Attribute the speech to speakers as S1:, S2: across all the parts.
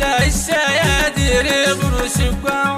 S1: لا السيادير برسكوا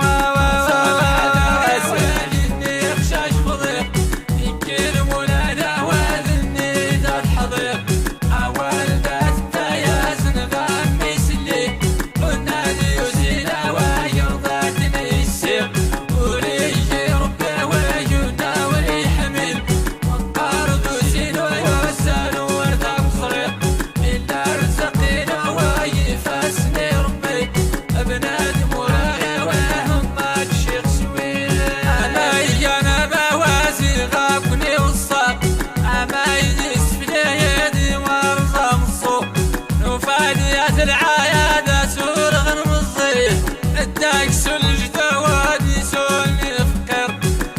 S1: العيادة سور غنمصيح الداك سلج دوادي سولني فقر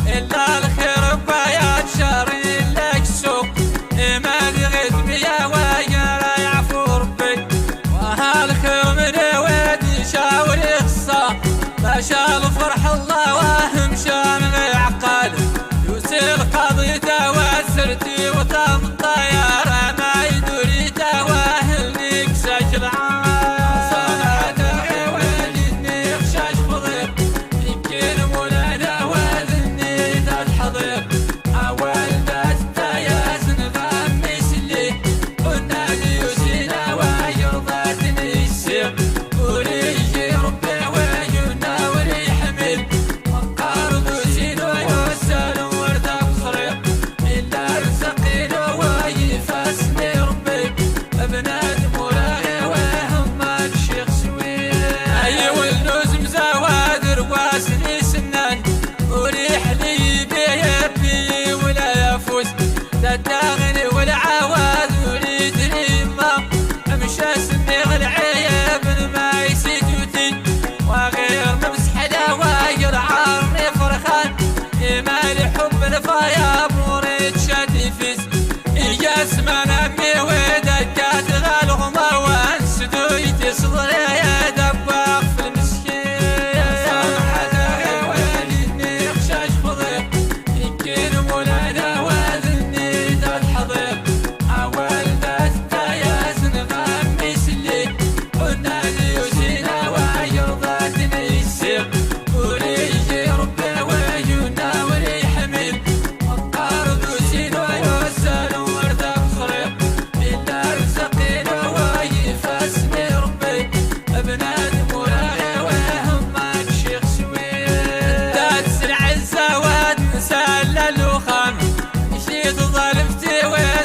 S1: إلا الخير بايات شاري لك السوق إيماني غثمية ويا يعفو ربي وهالخير من وادي شاوري خصا باشا الفرح الله واهم شان عقال يوسي قضيته وسرتي وتم الطيارة ما يدوري تواهلني كسجل الداغن والعواز وليدني ما امشى سميغ العيب ما يسيتوتي وغير ممسح دواير عارني فرخان مالي حب الفايا بوريد شادي فيس يا سمان امي ودكات غالغمه وانسدو يتصدري يا دباغ في المسكين صبحت ويليني خشاش فضيق يمكن مولانا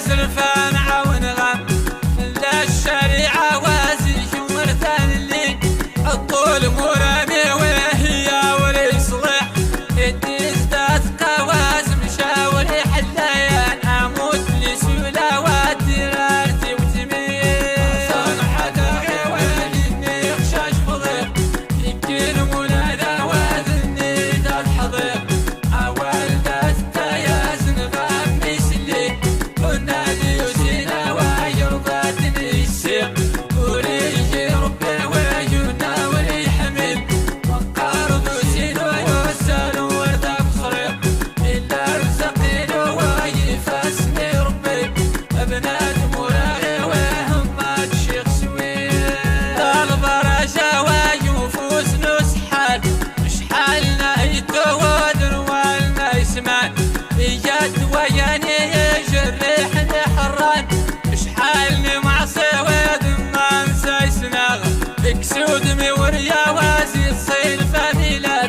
S1: زلفان عون غم لا الشريعة وازي شمرتان اللي الطول مرامي وهي ولي صلح الديز ذات قواز مشاوري حلايان اموت لسولا ودرارتي وتميل صنحة غيواني خشاش فضيق يمكن مولانا واذني ذات حضيق اول ذات تيازن غامي سلي كنا ليوزينا ويرضاتني السيق وريجي ربي ويجونا وريحمل وقار دوسين ويوسال ورده بصريق إلا رزقين ويفاسني ربي ابناد مراغي وهم الشيخ سويل البرشا ويوفوس نسحال مش حالنا يتوادر والنا يسمع يجد وياني يجرحني حران مش حالني مع سواد ما انسى يسناغ بكسود موريا وازي الصيل فميلا